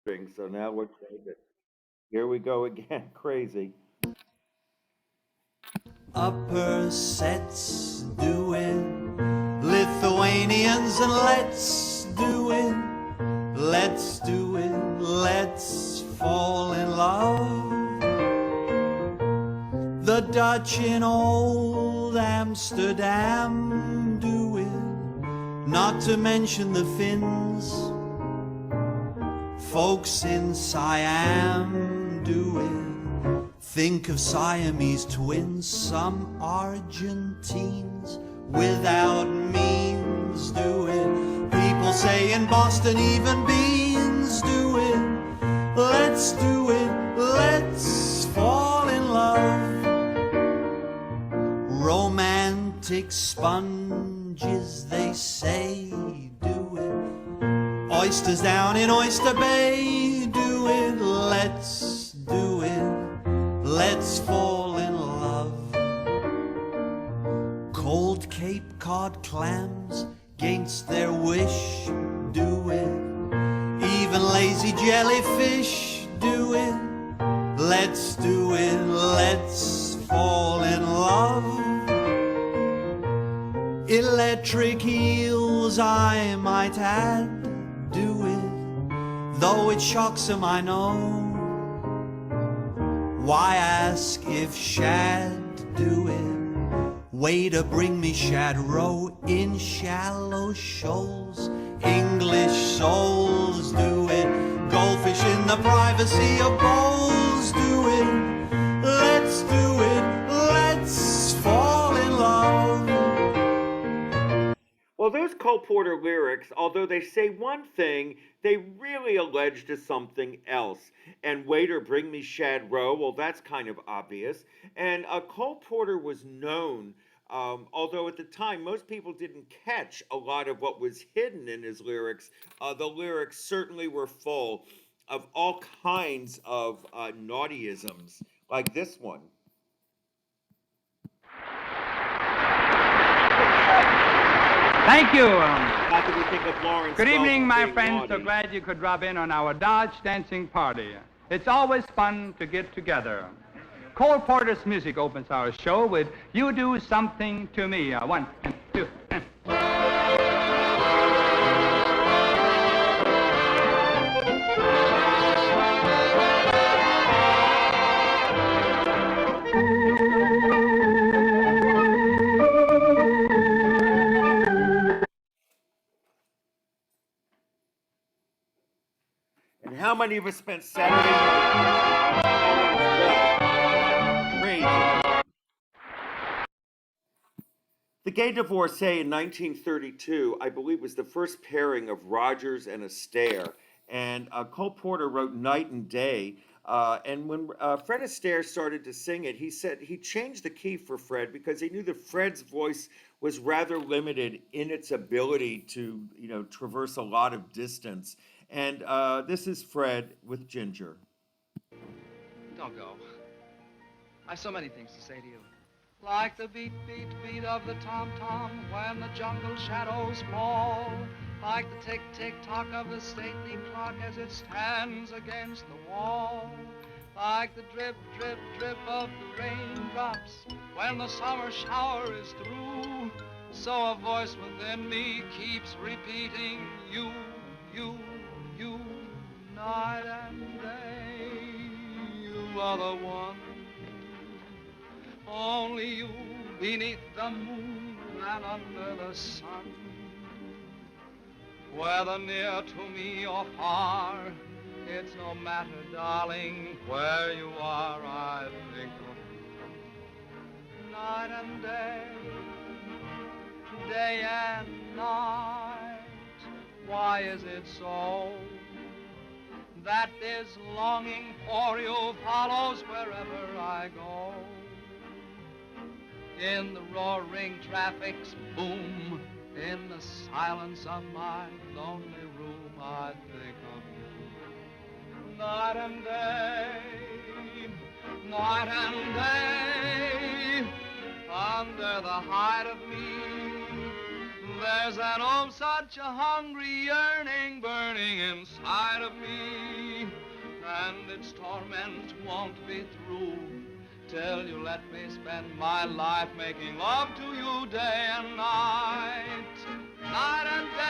So now we're it. Here we go again. Crazy. Upper sets do it, Lithuanians, and let's do it, let's do it, let's fall in love. The Dutch in old Amsterdam do it, not to mention the Finns. Folks in Siam do it. Think of Siamese twins. Some Argentines without means do it. People say in Boston even beans do it. Let's do it. Let's fall in love. Romantic sponges, they say, do it. Oysters down in Oyster Bay, do it. Let's do it. Let's fall in love. Cold Cape Cod clams, gainst their wish, do it. Even lazy jellyfish, do it. Let's do it. Let's fall in love. Electric eels, I might add, do it, though it shocks them, I know. Why ask if shad do it? Waiter, bring me shad roe in shallow shoals. English souls do it. Goldfish in the privacy of bowls do it. Let's do it. Let's fall in love. Well, those Cole Porter lyrics, although they say one thing, they really allege to something else. And waiter, bring me shad roe. Well, that's kind of obvious. And Cole Porter was known, although at the time most people didn't catch a lot of what was hidden in his lyrics. The lyrics certainly were full of all kinds of naughtyisms, like this one. Thank you. Not that we think of Lawrence Good Welk evening, as my being friends. So naughty. glad you could drop in on our Dodge dancing party. It's always fun to get together. Cole Porter's music opens our show with You Do Something to Me. One, and two, and... And how many of us spent Saturday night? Crazy. The Gay Divorcee in 1932, I believe, was the first pairing of Rogers and Astaire. And Cole Porter wrote Night and Day. And when Fred Astaire started to sing it, he said he changed the key for Fred because he knew that Fred's voice was rather limited in its ability to, traverse a lot of distance. And this is Fred with Ginger. Don't go. I've so many things to say to you. Like the beat, beat, beat of the tom-tom when the jungle shadows fall. Like the tick, tick, tock of the stately clock as it stands against the wall. Like the drip, drip, drip of the raindrops when the summer shower is through. So a voice within me keeps repeating you, you, you, night and day. You are the one. Only you beneath the moon and under the sun. Whether near to me or far, it's no matter, darling, where you are, I think of you. Night and day, day and night. Why is it so that this longing for you follows wherever I go? In the roaring traffic's boom, in the silence of my lonely room, I think of you. Night and day, night and day, under the hide of me, There's an oh such a hungry yearning burning inside of me, and its torment won't be through till you let me spend my life making love to you day and night, night and day.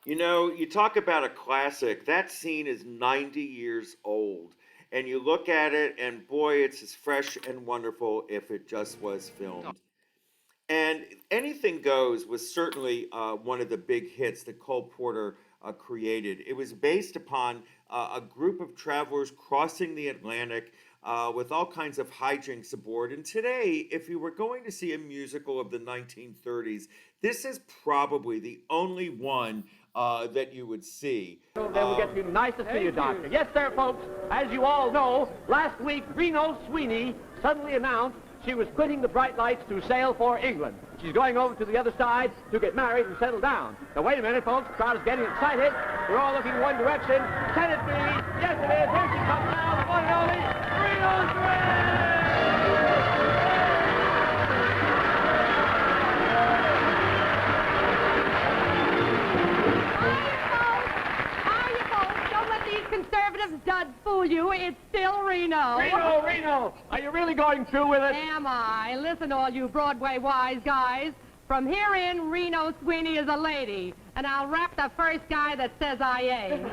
You know, you talk about a classic. That scene is 90 years old. And you look at it, and boy, it's as fresh and wonderful if it just was filmed. And Anything Goes was certainly one of the big hits that Cole Porter created. It was based upon a group of travelers crossing the Atlantic with all kinds of hijinks aboard. And today, if you were going to see a musical of the 1930s, this is probably the only one that you would see. Then we'll get you. Nice to see you, Doctor. Yes, sir, folks. As you all know, last week, Reno Sweeney suddenly announced she was quitting the bright lights to sail for England. She's going over to the other side to get married and settle down. Now, wait a minute, folks. The crowd is getting excited. We're all looking in one direction. Can it be? Yes, it is. Here she comes now, the one and only Reno Sweeney! Conservative duds fool you. It's still Reno. Reno! Are you really going through with it? Am I? Listen, all you Broadway wise guys. From here in, Reno Sweeney is a lady. And I'll rap the first guy that says I ain't.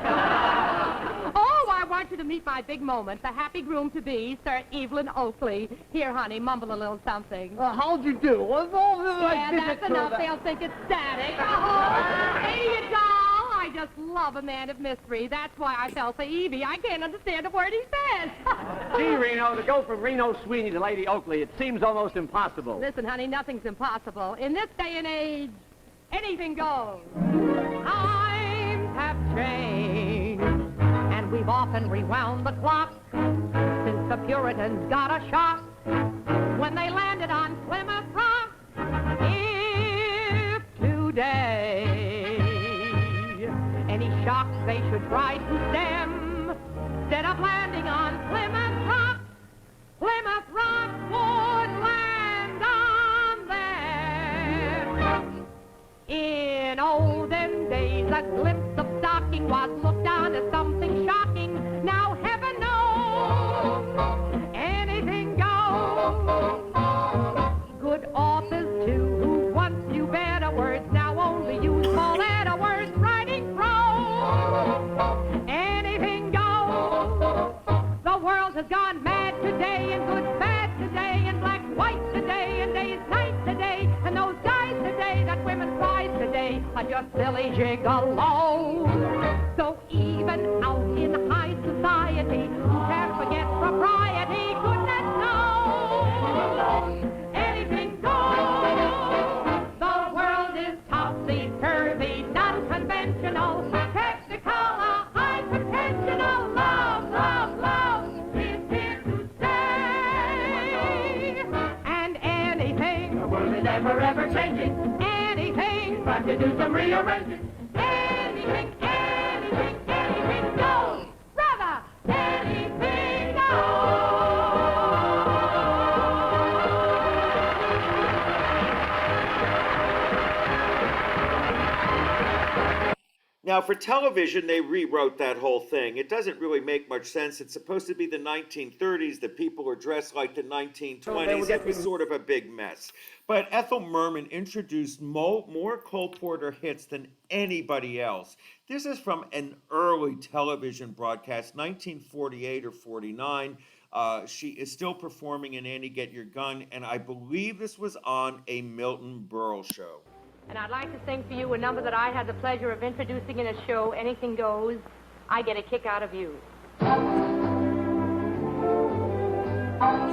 Oh, I want you to meet my big moment, the happy groom-to-be, Sir Evelyn Oakley. Here, honey, mumble a little something. How'd you do? What's all this Yeah, that's enough. They'll think it's static. Oh, hey, you doll. I just love a man of mystery. That's why I fell for Evie. I can't understand a word he says. Gee, Reno, to go from Reno Sweeney to Lady Oakley, it seems almost impossible. Listen, honey, nothing's impossible. In this day and age, anything goes. I'm happy. change. And we've often rewound the clock since the Puritans got a shock when they landed on Plymouth Rock. If today any shocks they should try to stem, instead of landing on Plymouth Rock would land on them. In olden days, a glimpse of stocking was looked on as something shocking. Now heaven knows anything goes. Good authors, too, who once knew better words, now only use small letter words, writing prose. Anything goes. The world has gone mad today, and good bad today, and black white today, and days night today, and those guys today that women prize today are just silly gigolos. So even out in high society, who can't forget propriety? Goodness knows, anything goes. The world is topsy-turvy, non-conventional, technicolor, high-potential. Love, love, love is here to stay. And anything, the world is ever, ever changing. Anything, but to do some rearranging. Anything, anything, anything goes. Brother, anything goes. Now, for television, they rewrote that whole thing. It doesn't really make much sense. It's supposed to be the 1930s. The people are dressed like the 1920s. It was sort of a big mess. But Ethel Merman introduced more Cole Porter hits than anybody else. This is from an early television broadcast, 1948 or 49. She is still performing in Annie Get Your Gun, and I believe this was on a Milton Berle show. And I'd like to sing for you a number that I had the pleasure of introducing in a show, Anything Goes. I Get a Kick Out of You.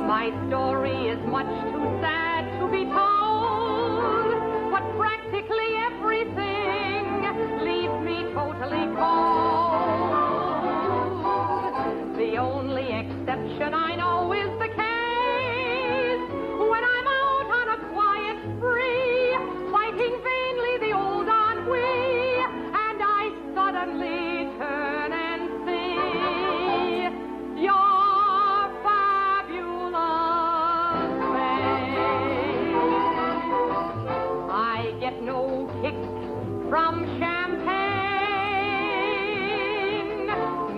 My story is much too sad to be told, but practically everything leaves me totally cold. The only exception I know is the case when I'm out on a quiet spree, fighting vainly the old ennui, and I suddenly turn and see your fabulous face. I get no kick from champagne.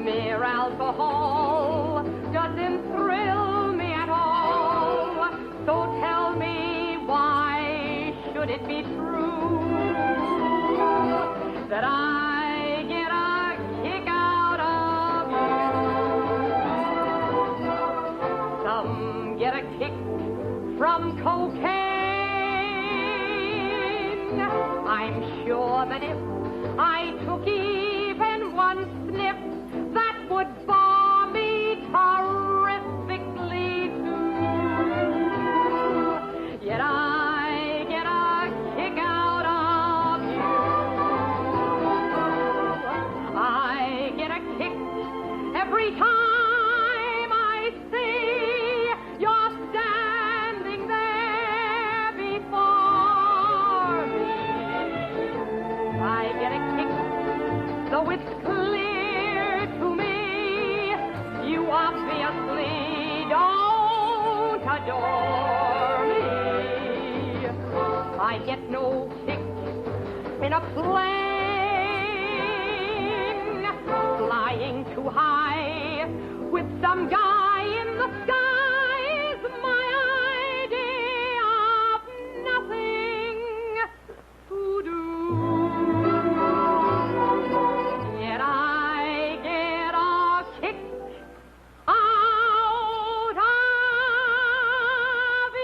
Mere alcohol doesn't thrill me at all. So tell me, why should it be true that I get a kick out of you? Some get a kick from cocaine. I'm sure that if I took even one sniff, that would bore me terrifically too. Yet I get a kick out of you. I get a kick every time I see you're standing there before me. I get a kick, though it's clear to me you obviously don't adore me. I get no kick in a plane flying too high with some guy in the sky is my idea of nothing to do. Yet I get a kick out of you.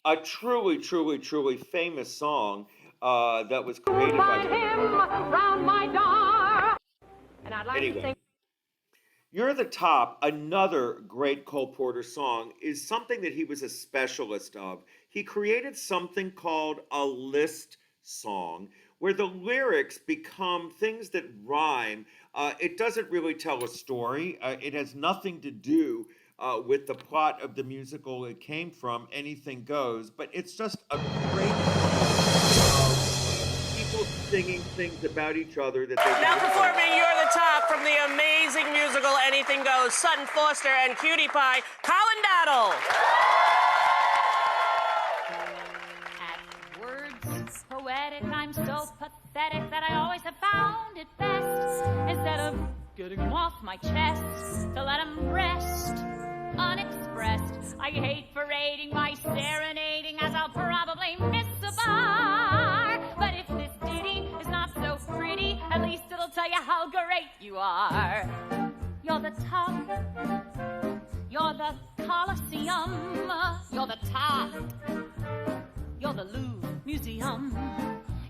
A truly, truly, truly famous song that was created by him round my door. And I'd like to Anyway. sing. You're the Top, another great Cole Porter song, is something that he was a specialist of. He created something called a list song, where the lyrics become things that rhyme. It doesn't really tell a story, it has nothing to do with the plot of the musical it came from, Anything Goes, but it's just a great people singing things about each other that they Now do. performing You're the Top from the amazing musical Anything Goes, Sutton Foster and Cutie Pie, Colin Dowdle. At words poetic, I'm so pathetic that I always have found it best, instead of getting them off my chest, to let them rest unexpressed. I hate parading my serenading, as I'll probably miss the bar. But if this ditty is not so pretty, at least it'll tell you how great you are. You're the top, you're the Colosseum, you're the top, you're the Louvre Museum.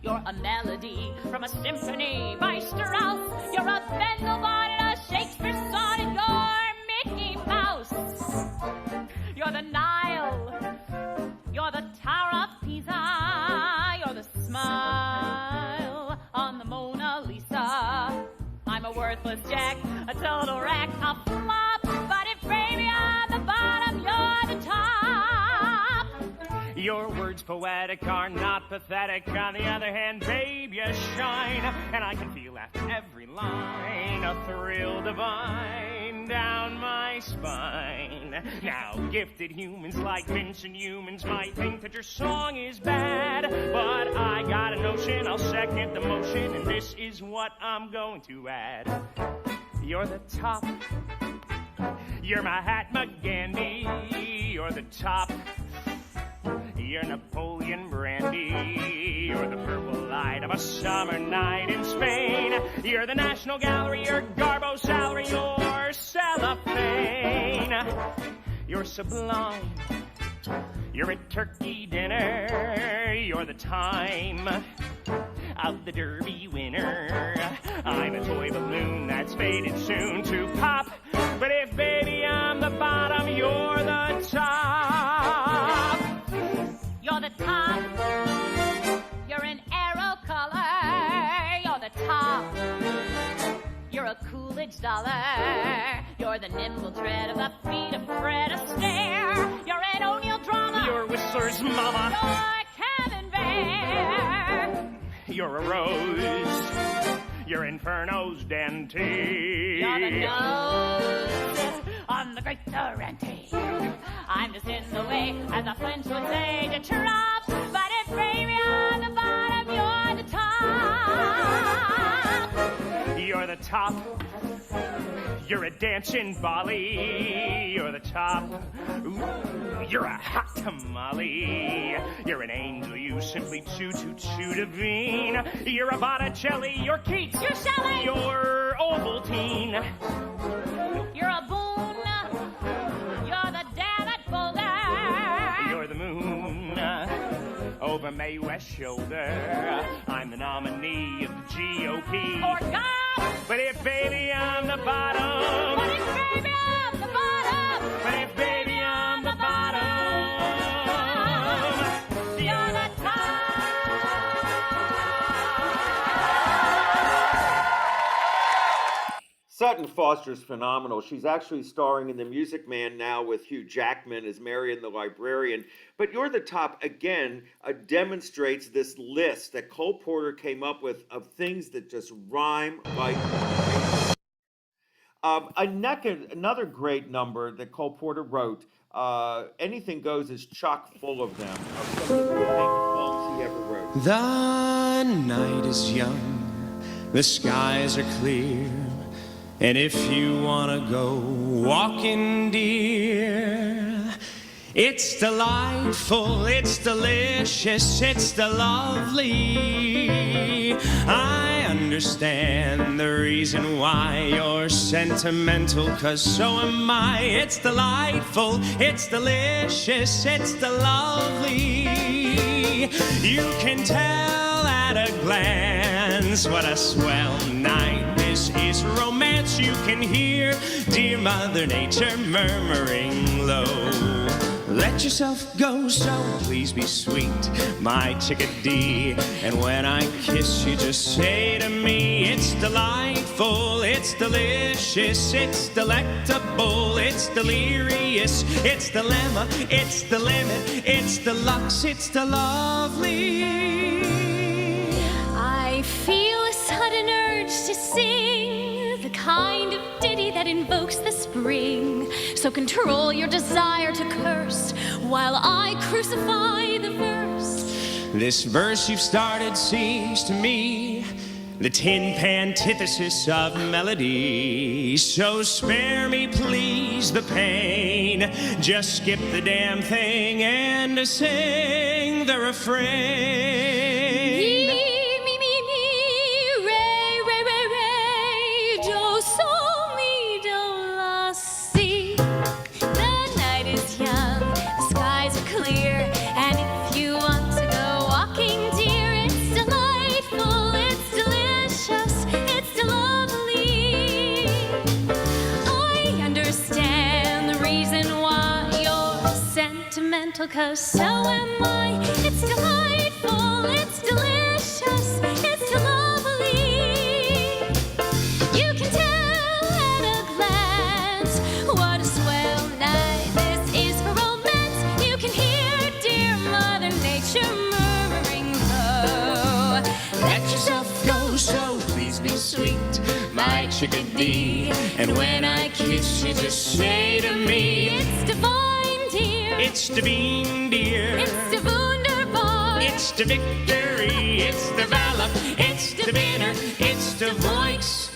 You're a melody from a symphony by Strauss. You're a Bendel in a Shakespeare sonnet. You're Mickey Mouse. You're the Nile. You're the Tower of Pisa. You're the smile on the Mona Lisa. I'm a worthless jack, a total wreck, a flop. But if baby I'm the bottom, you're the top. Your words poetic are not pathetic. On the other hand, babe, you shine. And I can feel after every line a thrill divine down my spine. Now, gifted humans like mincing humans might think that your song is bad, but I got a notion, I'll second the motion, and this is what I'm going to add. You're the top. You're Mahatma Gandhi. You're the top. You're Napoleon Brandy. You're the purple light of a summer night in Spain. You're the National Gallery. You're Garbo salary. You're cellophane. You're sublime. You're a turkey dinner. You're the time of the Derby winner. I'm a toy balloon that's faded soon to pop. But if, baby, I'm the bottom, you're the top. You're the top. You're an arrow color. You're the top. You're a Coolidge dollar. You're the nimble tread of the feet of Fred Astaire. You're an O'Neill drama. You're Whistler's mama. You're Kevin Bear. You're a rose. You're Inferno's dentine. You're the nose on the great Durante. I'm just in the way, as the French would say, to drop. But if baby on the bottom, you're the top. You're the top. You're a dancing Bali. You're the top. Ooh, you're a hot tamale. You're an angel, you simply chew divine. You're a Botticelli. You're Keats. You're Shelley. You're Ovaltine. You're a Boone. You're the Dammit Boulder. You're the moon over Mae West's shoulder. I'm the nominee of the GOP. Or God. But if, baby, I'm the bottom. But if baby I'm the bottom. But if, baby, I'm the bottom. You're the top. Sutton Foster's phenomenal. She's actually starring in The Music Man now with Hugh Jackman as Marion the Librarian. But You're the Top, again, demonstrates this list that Cole Porter came up with of things that just rhyme like... Another great number that Cole Porter wrote, Anything Goes, is chock full of them, of some of the great songs he ever wrote. The night is young, the skies are clear, and if you wanna go walking, dear, it's delightful, it's delicious, it's the lovely. I understand the reason why you're sentimental, 'cause so am I. It's delightful, it's delicious, it's the lovely. You can tell at a glance friends, what a swell night. This is romance you can hear, dear Mother Nature murmuring low. Let yourself go, so please be sweet, my chickadee. And when I kiss you, just say to me, it's delightful, it's delicious, it's delectable, it's delirious, it's dilemma, it's the limit, it's deluxe, it's the lovely. I feel a sudden urge to sing the kind of ditty that invokes the spring. So control your desire to curse while I crucify the verse. This verse you've started seems to me the tin pan antithesis of melody. So spare me, please, the pain. Just skip the damn thing and sing the refrain. Cause so am I. It's delightful, it's delicious, it's lovely. You can tell at a glance what a swell night this is for romance. You can hear dear Mother Nature murmuring low. Let yourself go, so please be sweet, my chickadee. And when I kiss you, just say to me, it's divine, dear. It's the bean, dear. It's the wunderbar. It's the victory. It's the valor. It's the winner. It's the voice.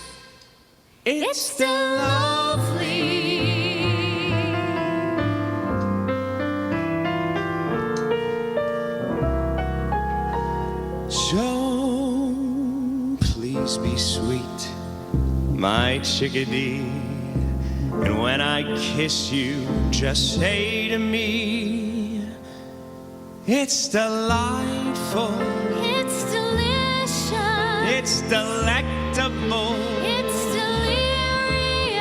It's the lovely. So please be sweet, my chickadee. And when I kiss you, just say to me, it's delightful, It's delicious. it's delectable, It's delirious.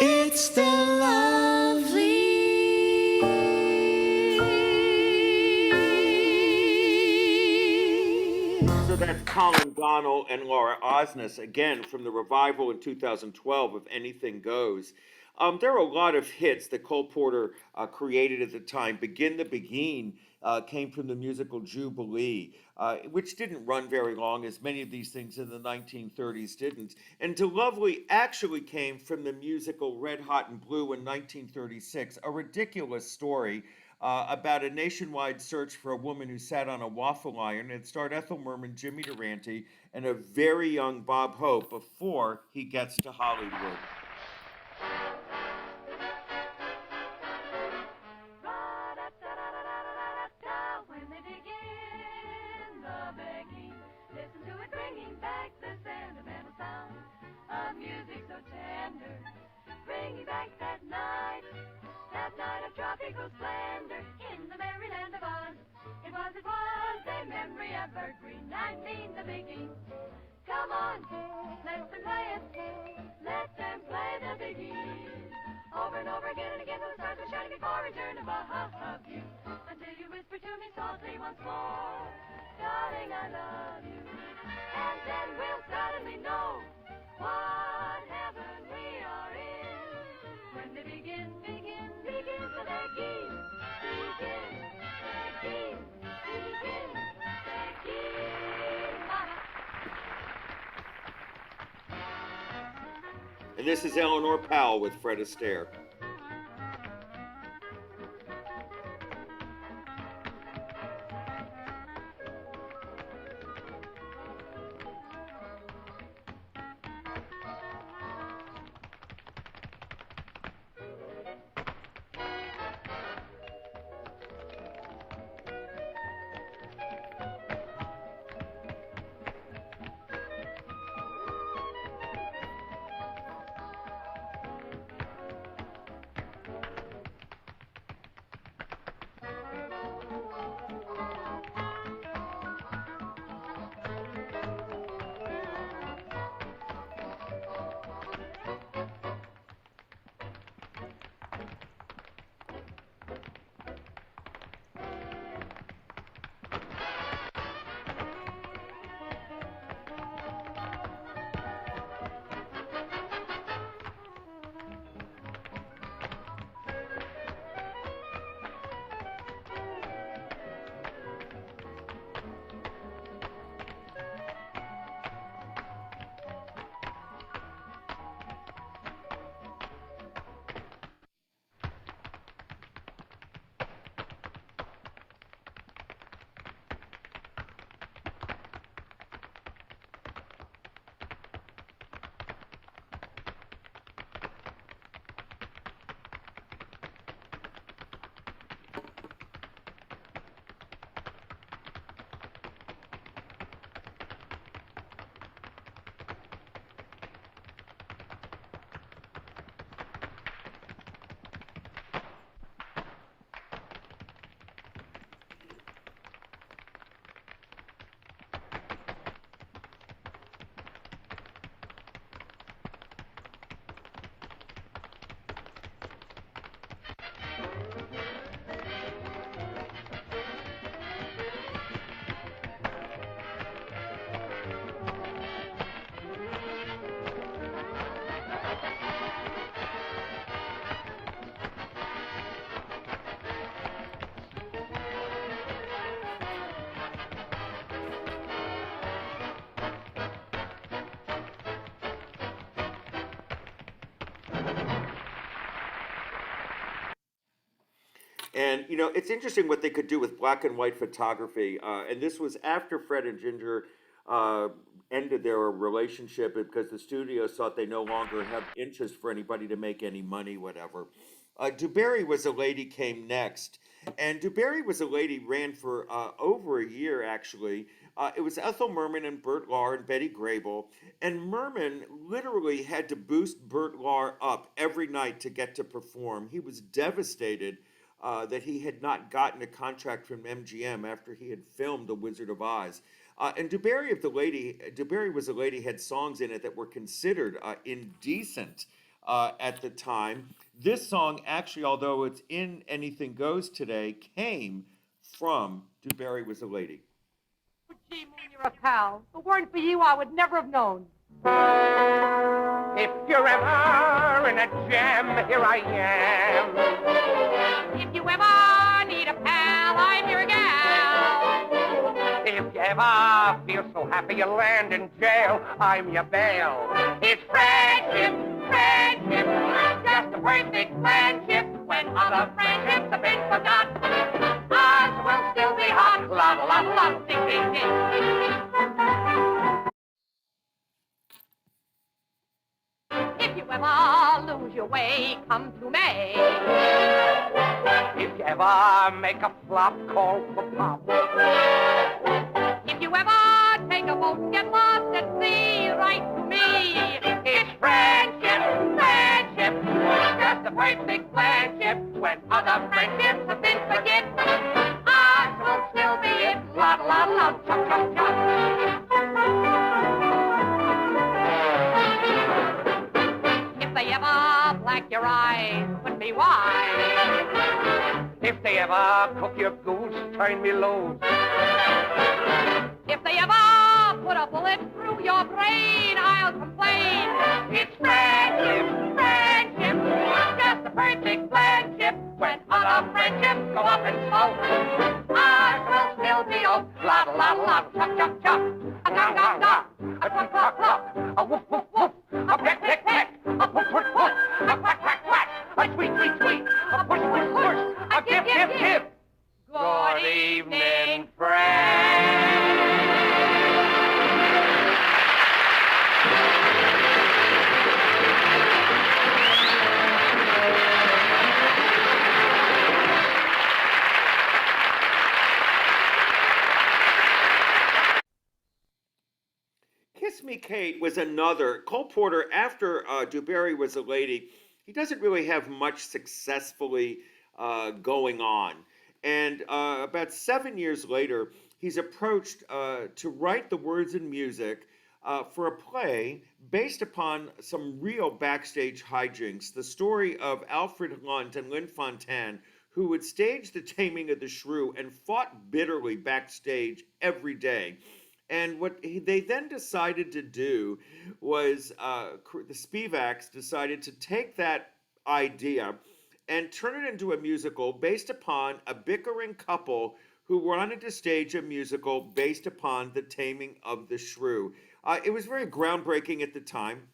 it's the lovely. So that's Colin Donnell and Laura Osnes, again from the revival in 2012 of Anything Goes. There are a lot of hits that Cole Porter created at the time. Begin the Begin came from the musical Jubilee, which didn't run very long, as many of these things in the 1930s didn't. And To Lovely actually came from the musical Red Hot and Blue in 1936, a ridiculous story about a nationwide search for a woman who sat on a waffle iron. It starred Ethel Merman, Jimmy Durante, and a very young Bob Hope before he gets to Hollywood. When they begin the begging, listen to it bringing back the sentimental sound of music so tender, bringing back that night of tropical splendor in the merry land of Oz. It was a memory evergreen. I mean the beginning. Come on, let them play it. Let them play the beginning. Over and over again and again, the stars were shining before return above you. Until you whisper to me softly once more, darling, I love you. And then we'll suddenly know what heaven we are in. When they begin to begin. And this is Eleanor Powell with Fred Astaire. And you know, it's interesting what they could do with black and white photography. And this was after Fred and Ginger uh, ended their relationship because the studios thought they no longer have interest for anybody to make any money, whatever. DuBarry Was a Lady came next. And DuBarry Was a Lady ran for over a year, actually. It was Ethel Merman and Bert Lahr and Betty Grable. And Merman literally had to boost Bert Lahr up every night to get to perform. He was devastated that he had not gotten a contract from MGM after he had filmed The Wizard of Oz. And DuBarry Was a Lady had songs in it that were considered indecent at the time. This song, actually, although it's in Anything Goes today, came from DuBarry Was a Lady. Gee, Moon, you're a pal. If it weren't for you, I would never have known. If you're ever in a jam, here I am. If you ever need a pal, I'm your gal. If you ever feel so happy you land in jail, I'm your bail. It's friendship, friendship, just a perfect friendship. When other friendships have been forgot, ours will still be hot. Love, love, love, ding, ding, ding. If you ever lose your way, come to me. If you ever make a flop, call for pop. If you ever take a boat and get lost at sea, write to me. It's friendship, friendship, just a perfect friendship. When other friendships have been forget, ours will still be it. La la la, chop chop chop. If they ever black your eyes, put me wise. If they ever cook your goose, turn me loose. If they ever put a bullet through your brain, I'll complain. It's friendship, friendship, just a perfect friendship. When other friendships go up in smoke, ours will still be oak. La la la, chop chop chop. A gong gong gong, a cluck cluck cluck, a woof woof woof, a peck peck peck, a poof poof poof, a quack quack quack, a tweet tweet tweet, a push push push, a give give give. Good evening, friends. Kiss Me Kate was another. Cole Porter, after DuBarry Was a Lady, he doesn't really have much successfully going on. And about 7 years later, he's approached to write the words and music for a play based upon some real backstage hijinks. The story of Alfred Lunt and Lynn Fontanne, who would stage the Taming of the Shrew and fought bitterly backstage every day. And what they then decided to do was the Spivaks decided to take that idea and turn it into a musical based upon a bickering couple who wanted to stage a musical based upon the Taming of the Shrew. It was very groundbreaking at the time.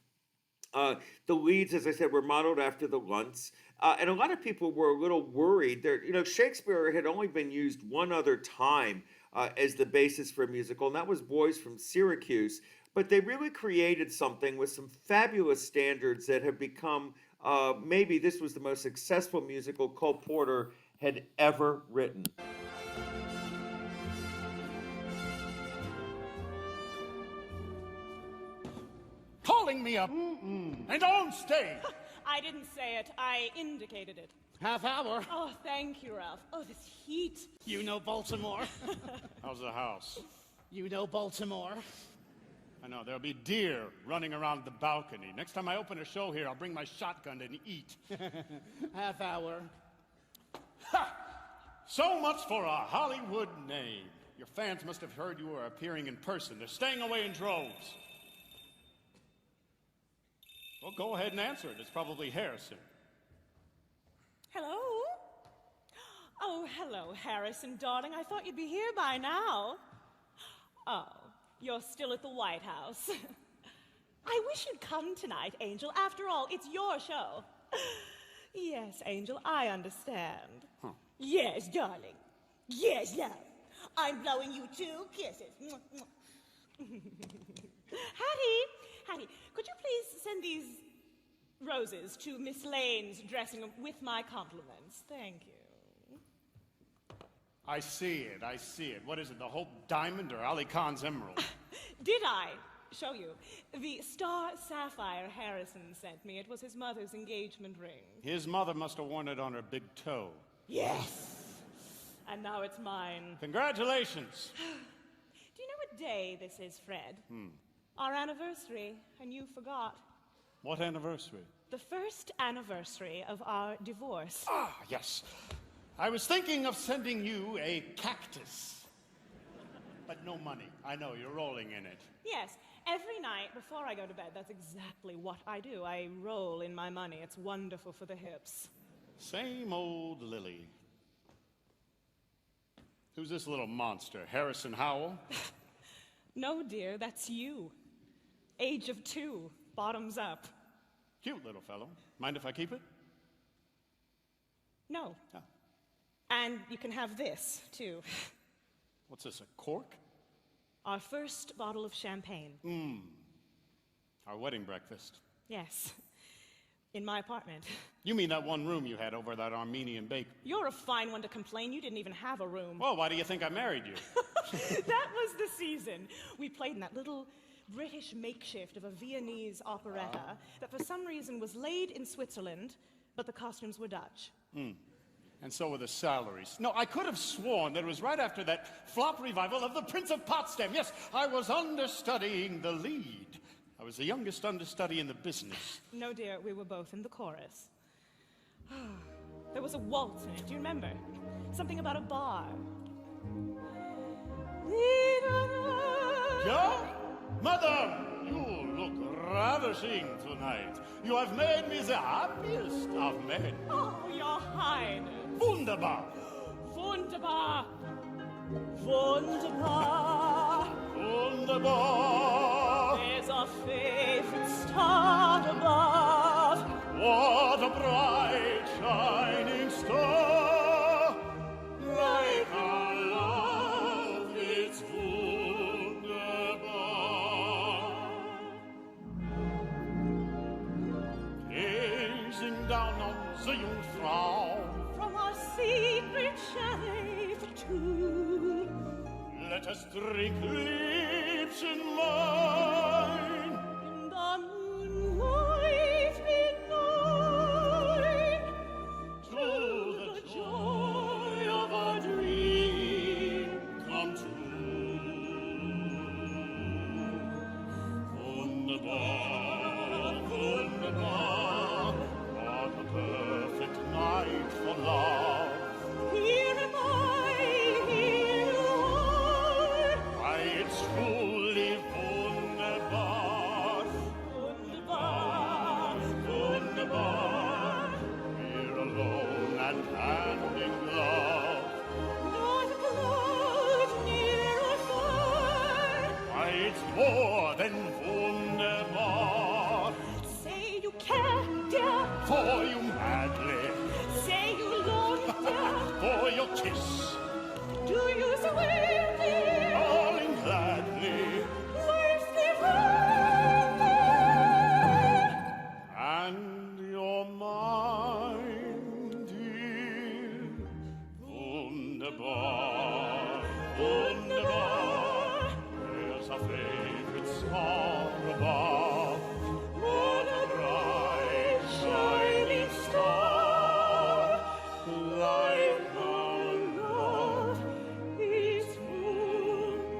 The leads, as I said, were modeled after the Lunts. And a lot of people were a little worried. Shakespeare had only been used one other time as the basis for a musical, and that was Boys from Syracuse. But they really created something with some fabulous standards that have become, maybe this was the most successful musical Cole Porter had ever written. Calling me up and on stage. I didn't say it. I indicated it. Half hour. Oh, thank you, Ralph. Oh, this heat. You know Baltimore. How's the house? You know Baltimore. I know, there'll be deer running around the balcony. Next time I open a show here, I'll bring my shotgun and eat. Half hour. Ha! So much for a Hollywood name. Your fans must have heard you were appearing in person. They're staying away in droves. Well, go ahead and answer it. It's probably Harrison. Hello? Oh, hello, Harrison, darling. I thought you'd be here by now. Oh, you're still at the White House. I wish you'd come tonight, Angel. After all, it's your show. Yes, Angel, I understand. Yes, darling. Yes, love. I'm blowing you 2 kisses. Hattie, could you please send these roses to Miss Lane's dressing room with my compliments? Thank you. I see it. What is it, the Hope Diamond or Ali Khan's Emerald? Did I show you? The star sapphire Harrison sent me. It was his mother's engagement ring. His mother must have worn it on her big toe. Yes. And now it's mine. Congratulations. Do you know what day this is, Fred? Our anniversary, and you forgot. What anniversary? The first anniversary of our divorce. Ah, yes. I was thinking of sending you a cactus. But no money. I know, you're rolling in it. Yes, every night before I go to bed, that's exactly what I do. I roll in my money. It's wonderful for the hips. Same old Lily. Who's this little monster? Harrison Howell? No, dear, that's you. Age of 2, bottoms up. Cute little fellow. Mind if I keep it? No. Oh. And you can have this, too. What's this, a cork? Our first bottle of champagne. Our wedding breakfast. Yes. In my apartment. You mean that one room you had over that Armenian bakery? You're a fine one to complain. You didn't even have a room. Well, why do you think I married you? That was the season. We played in that little British makeshift of a Viennese operetta that for some reason was laid in Switzerland, but the costumes were Dutch. And so were the salaries. No, I could have sworn that it was right after that flop revival of The Prince of Potsdam. Yes, I was understudying the lead. I was the youngest understudy in the business. No, dear, we were both in the chorus. There was a waltz in it, do you remember? Something about a bar. Yeah? Mother, you look ravishing tonight. You have made me the happiest of men. Oh, Your Highness. Wunderbar. Wunderbar. Wunderbar. Wunderbar. There's a favorite star above. What a bright shining star. Like our love, it's wunderbar. Gazing down on the Jungfrau. From our secret chalet for 2. Let us drink lips in mine. In the moonlight midnight. To the joy of our dream come true. Wunderbar, wunderbar. What a perfect night for love. Here am I, here you are. Why, it's truly wunderbar. Wunderbar, Wunderbar. We're alone and hand in glove. not a cloud near or far. Why, it's more than wunderbar. Say you care, dear. For you madly, Say you long, dear. for your kiss, Do you swear, dear? darling, gladly. Life's divine. And you're mine, dear. Wunderbar, wunderbar. There's a favorite star above. What a bright shining star. Like our love It's wunderbar.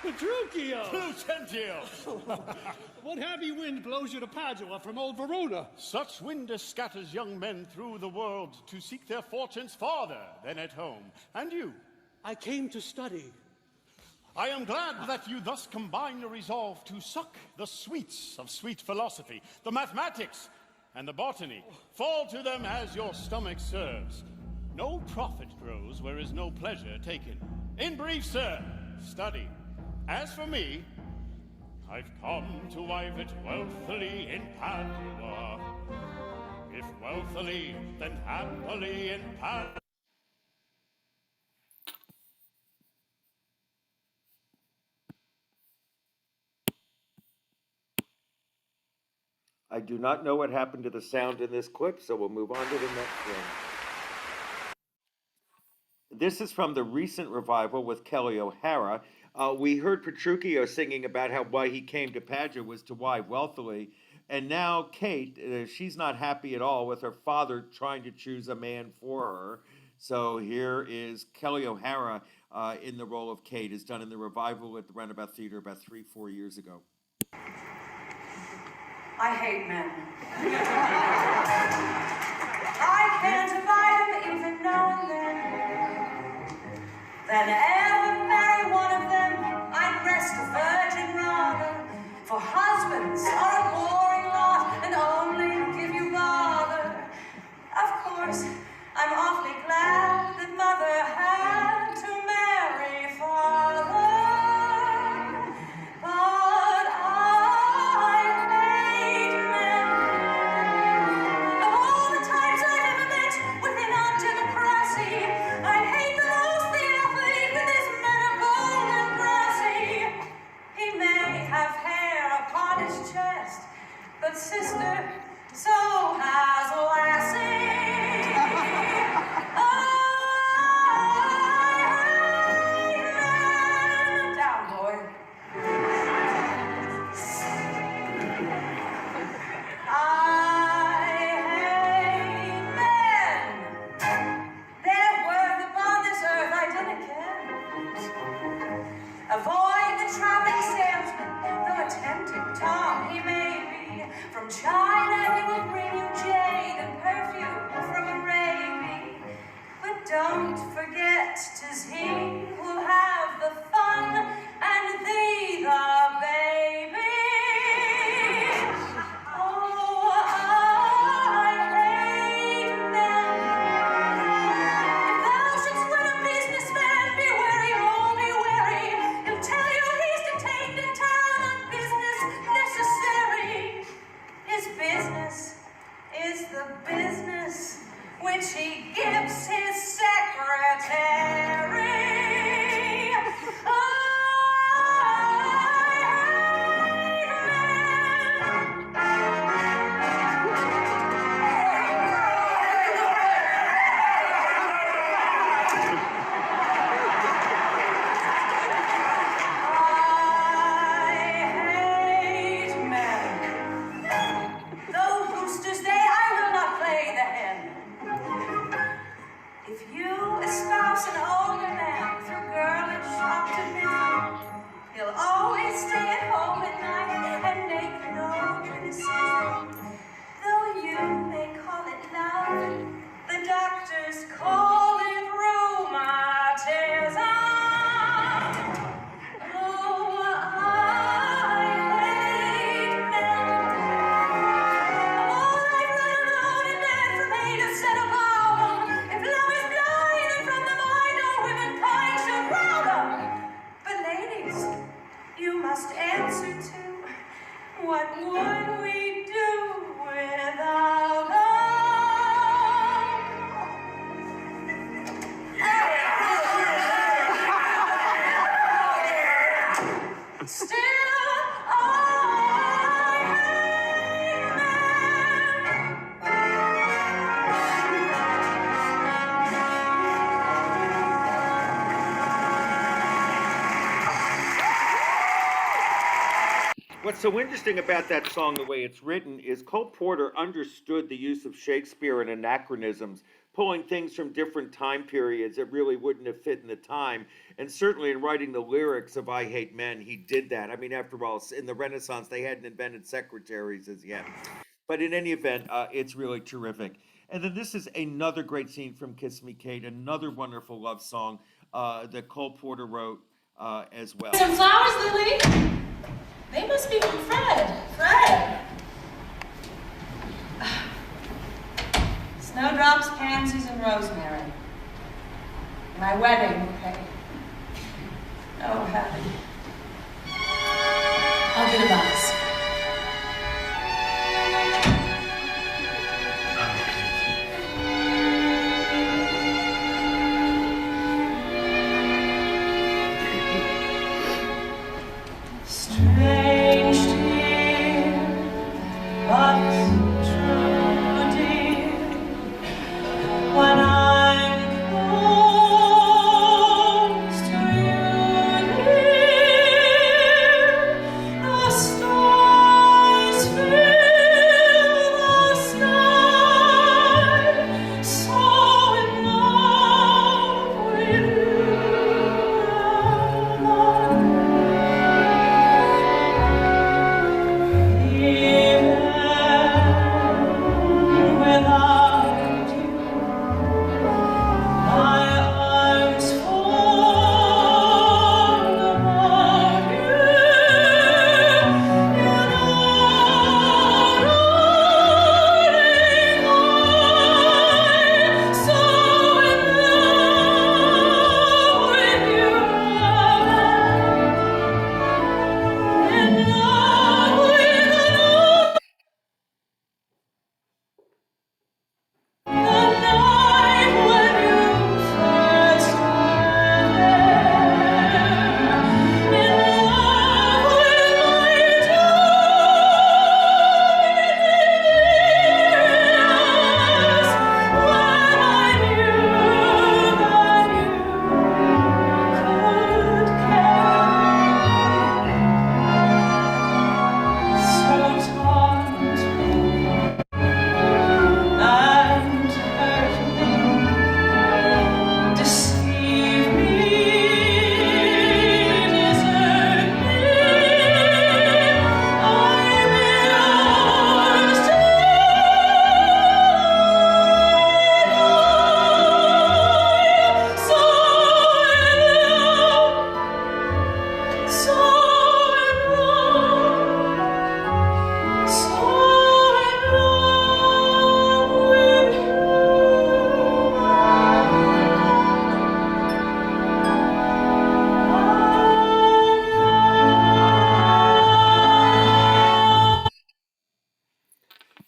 Petruchio! Lucentio! What heavy wind blows you to Padua from old Verona? Such wind as scatters young men through the world to seek their fortunes farther than at home. And you? I came to study. I am glad that you thus combine your resolve to suck the sweets of sweet philosophy, the mathematics, and the botany. Fall to them as your stomach serves. No profit grows where is no pleasure taken. In brief, sir, study. As for me, I've come to wive it wealthily in Padua. If wealthily, then happily in Padua. I do not know what happened to the sound in this clip, so we'll move on to the next one. This is from the recent revival with Kelly O'Hara. We heard Petruchio singing about why he came to Padua was to wive wealthily. And now Kate, she's not happy at all with her father trying to choose a man for her. So here is Kelly O'Hara in the role of Kate, is done in the revival at the Roundabout Theater about 3-4 years ago. I hate men. I can't abide them even now and then ever marry one of them, I'd rest a virgin rather. For husbands are a boring lot and only give you bother. Of course, I'm awfully glad that mother had to marry father. But I hate men. Of all the types I've ever met within our democracy, I hate the most the athlete with his men of bone and brassy. He may have hair upon his chest, but sister, so has Lassie. I hate men. Down, boy. I hate men. Their worth upon this earth I didn't care. Avoid the traveling salesman, though a tempting Tom he may be. From China he will bring you jade and perfume from Arabia. But don't forget 'tis he who'll have the fun and thee the baby. Oh, I hate men. If thou shouldst win a businessman, be wary, oh, be wary. He'll tell you he's detained in town on business necessary. His business is the business which he gives his secretary. I hate men. Though roosters they, I will not play the hen. If you espouse an older man through girlish optimism, he'll always stay at home at night and make no criticism. Though you may call it love, the doctors call it rheumatism. Oh, I hate men. All I've run alone and dead from A to Z about 'em. If love is blind and from the mind all womankind should round 'em. But ladies, you must answer to what would we do without 'em? Still, I hate What's so interesting about that song, the way it's written, is Cole Porter understood the use of Shakespeare and anachronisms pulling things from different time periods that really wouldn't have fit in the time. And certainly in writing the lyrics of I Hate Men, he did that. I mean, after all, in the Renaissance, they hadn't invented secretaries as yet. But in any event, it's really terrific. And then this is another great scene from Kiss Me Kate, another wonderful love song that Cole Porter wrote as well. Some flowers, Lily. They must be from Fred. Fred. Snowdrops, pansies, and rosemary. My wedding bouquet. Oh, happy. I'll get a box. Strange, dear, but true, dear. When I'm close to you, dear, the stars fill the sky. So in love with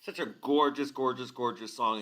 Such a gorgeous, gorgeous, gorgeous song.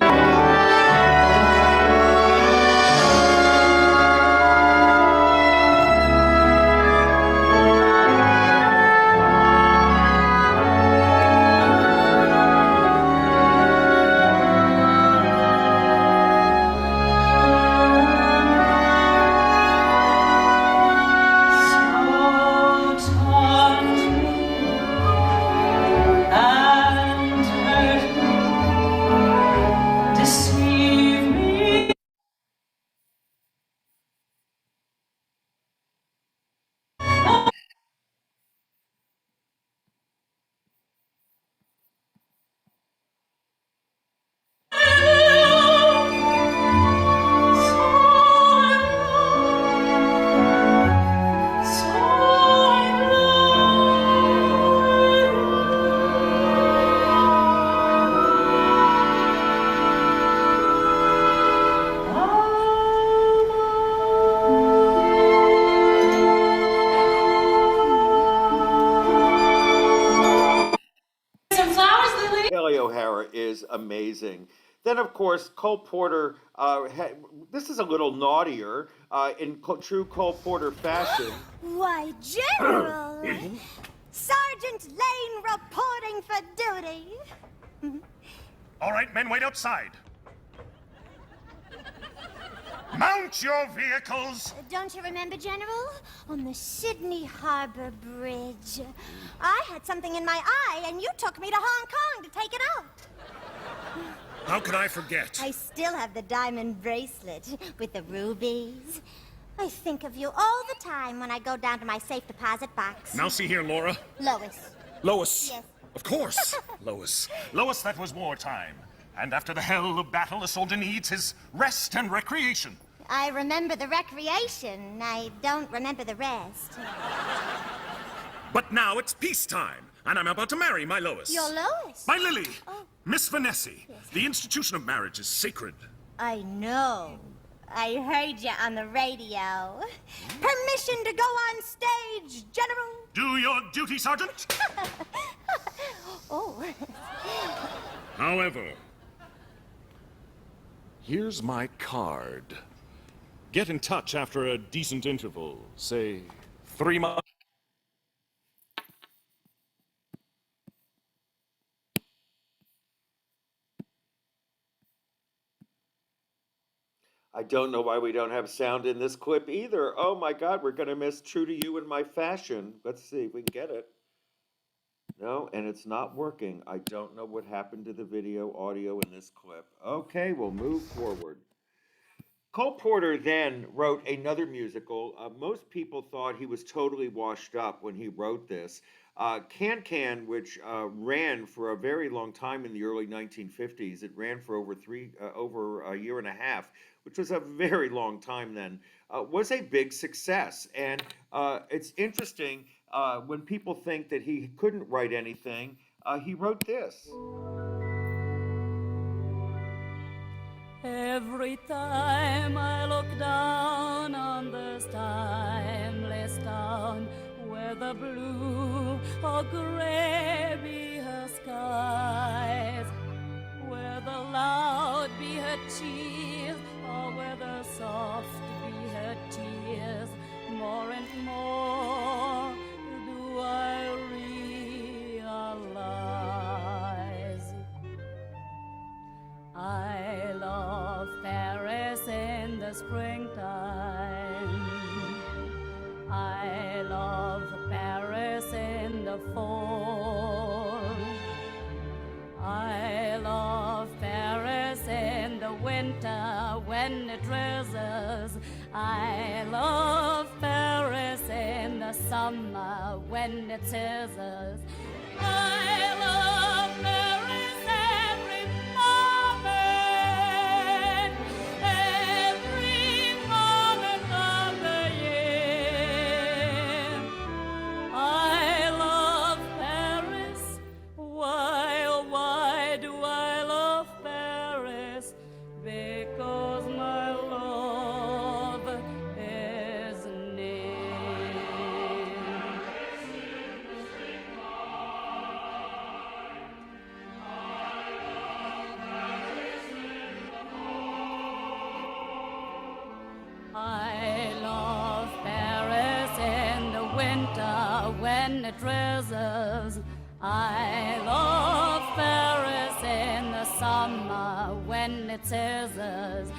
Is amazing. Then, of course, Cole Porter, this is a little naughtier in true Cole Porter fashion. Why, General! Sergeant Lane reporting for duty. All right, men, wait outside. Mount your vehicles! Don't you remember, General? On the Sydney Harbor Bridge. I had something in my eye, and you took me to Hong Kong to take it out. How could I forget? I still have the diamond bracelet with the rubies. I think of you all the time when I go down to my safe deposit box. Now see here, Laura. Lois. Lois. Yes. Of course. Lois. Lois, that was wartime. And after the hell of battle, a soldier needs his rest and recreation. I remember the recreation. I don't remember the rest. But now it's peacetime, and I'm about to marry my Lois. Your Lois? My Lily. Oh. Miss Vanessi. The institution of marriage is sacred. I know. I heard you on the radio. Permission to go on stage, General. Do your duty, Sergeant. Oh. However, here's my card. Get in touch after a decent interval, say 3 months. I don't know why we don't have sound in this clip either. Oh my God, we're going to miss True to You in My Fashion. Let's see if we can get it. No, and it's not working. I don't know what happened to the video audio in this clip. Okay, we'll move forward. Cole Porter then wrote another musical. Most people thought he was totally washed up when he wrote this. Can Can, which ran for a very long time in the early 1950s, it ran for over a year and a half, which was a very long time then, was a big success. And it's interesting, when people think that he couldn't write anything, he wrote this. Every time I look down on this timeless town, whether blue or gray be her skies, whether loud be her cheers or whether soft be her tears, more and more do I realize. I love Paris in the springtime. I love Paris in the fall. I love Paris in the winter when it drizzles. I love Paris in the summer when it sizzles. I love Paris every moment, every moment of the year. I love Paris. Why do I love Paris? Because my love is near. I love Paris in the winter when it drizzles. I love Paris in the summer when it sizzles.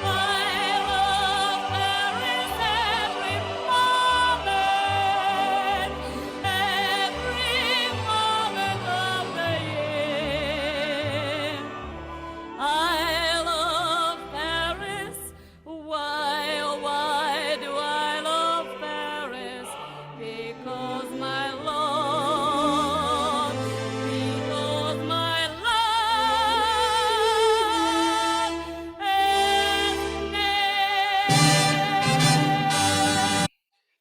I love Paris every moment, every moment of the year. I love Paris. Why do I love Paris? Because my love, because my love is near.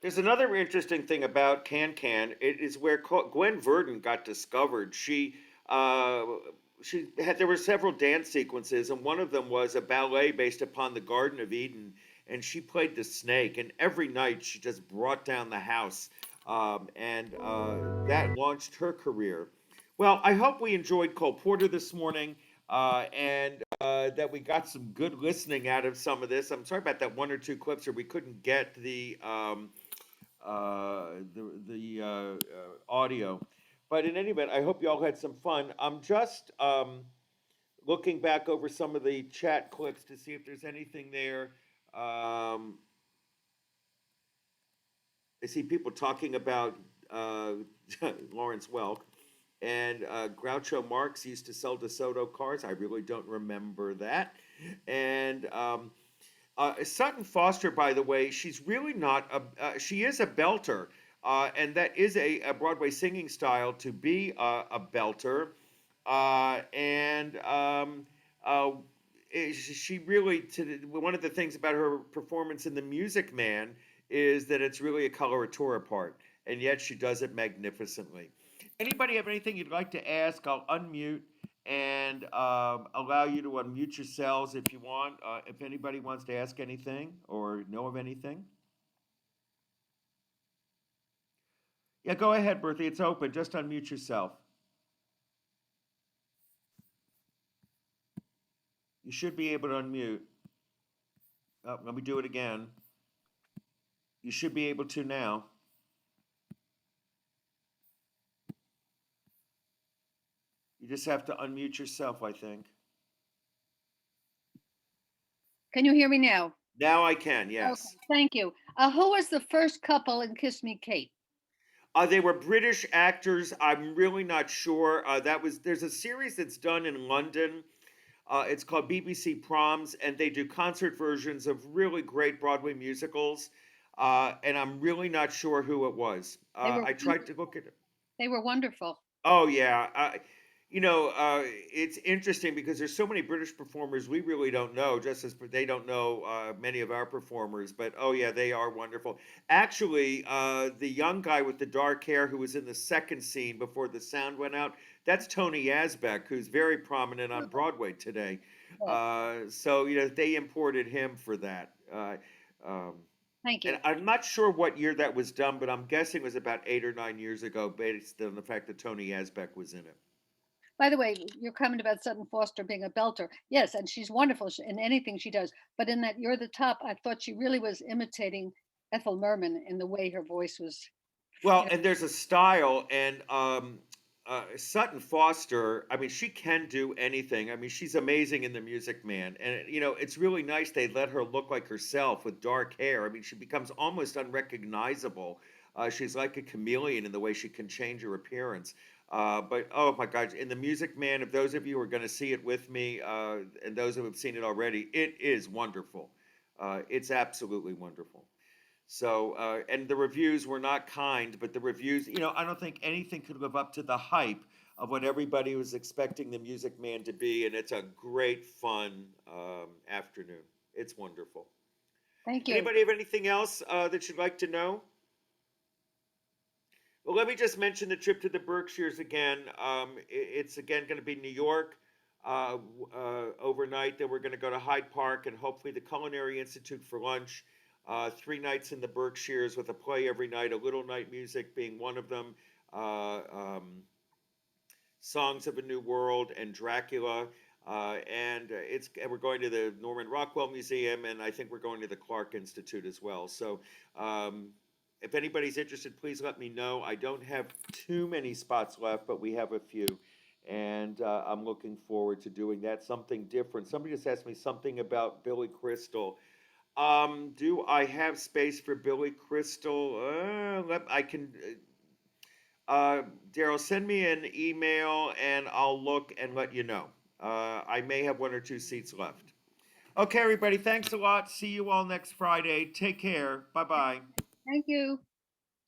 There's another interesting thing about Can Can. It is where Gwen Verdon got discovered. There were several dance sequences, and one of them was a ballet based upon the Garden of Eden, and she played the snake. And every night she just brought down the house, and that launched her career. Well, I hope we enjoyed Cole Porter this morning, and that we got some good listening out of some of this. I'm sorry about that one or two clips where we couldn't get the audio. But in any event, I hope you all had some fun. I'm just looking back over some of the chat clips to see if there's anything there. I see people talking about Lawrence Welk. And Groucho Marx used to sell DeSoto cars. I really don't remember that. And Sutton Foster, by the way, she's really not she is a belter. And that is a Broadway singing style to be a belter. And she really, one of the things about her performance in The Music Man is that it's really a coloratura part, and yet she does it magnificently. Anybody have anything you'd like to ask? I'll unmute and allow you to unmute yourselves if you want. If anybody wants to ask anything or know of anything. Yeah, go ahead, Bertha. It's open. Just unmute yourself. You should be able to unmute. Oh, let me do it again. You should be able to now. You just have to unmute yourself, I think. Can you hear me now? Now I can, yes. Okay, thank you. Who was the first couple in Kiss Me Kate? They were British actors. I'm really not sure. There's a series that's done in London. It's called BBC Proms, and they do concert versions of really great Broadway musicals. And I'm really not sure who it was. I tried to look at it. They were wonderful. Oh yeah, it's interesting because there's so many British performers we really don't know, just as they don't know many of our performers. But oh yeah, they are wonderful. Actually, the young guy with the dark hair who was in the second scene before the sound went out, that's Tony Yazbek, who's very prominent on Broadway today. So they imported him for that. Thank you. And I'm not sure what year that was done, but I'm guessing it was about 8 or 9 years ago, based on the fact that Tony Yazbek was in it. By the way, your comment about Sutton Foster being a belter. Yes, and she's wonderful in anything she does. But in that You're the Top, I thought she really was imitating Ethel Merman in the way her voice was. Well, and there's a style, and Sutton Foster, I mean, she can do anything. I mean, she's amazing in The Music Man. And, it's really nice they let her look like herself with dark hair. I mean, she becomes almost unrecognizable. She's like a chameleon in the way she can change her appearance. But oh my God, in The Music Man, if those of you are going to see it with me, and those who have seen it already, it is wonderful. It's absolutely wonderful. So, and the reviews were not kind, but the reviews, I don't think anything could live up to the hype of what everybody was expecting The Music Man to be, and it's a great, fun afternoon. It's wonderful. Thank you. Anybody have anything else that you'd like to know? Well, let me just mention the trip to the Berkshires again. It's again going to be New York overnight. Then we're going to go to Hyde Park and hopefully the Culinary Institute for lunch. 3 nights in the Berkshires with a play every night, a little night music being one of them. Songs of a New World and Dracula. And we're going to the Norman Rockwell Museum, and I think we're going to the Clark Institute as well. So if anybody's interested, please let me know. I don't have too many spots left, but we have a few. And I'm looking forward to doing that, something different. Somebody just asked me something about Billy Crystal. Do I have space for Billy Crystal? I can... Daryl, send me an email and I'll look and let you know. I may have 1 or 2 seats left. Okay, everybody, thanks a lot. See you all next Friday. Take care. Bye-bye. Thank you.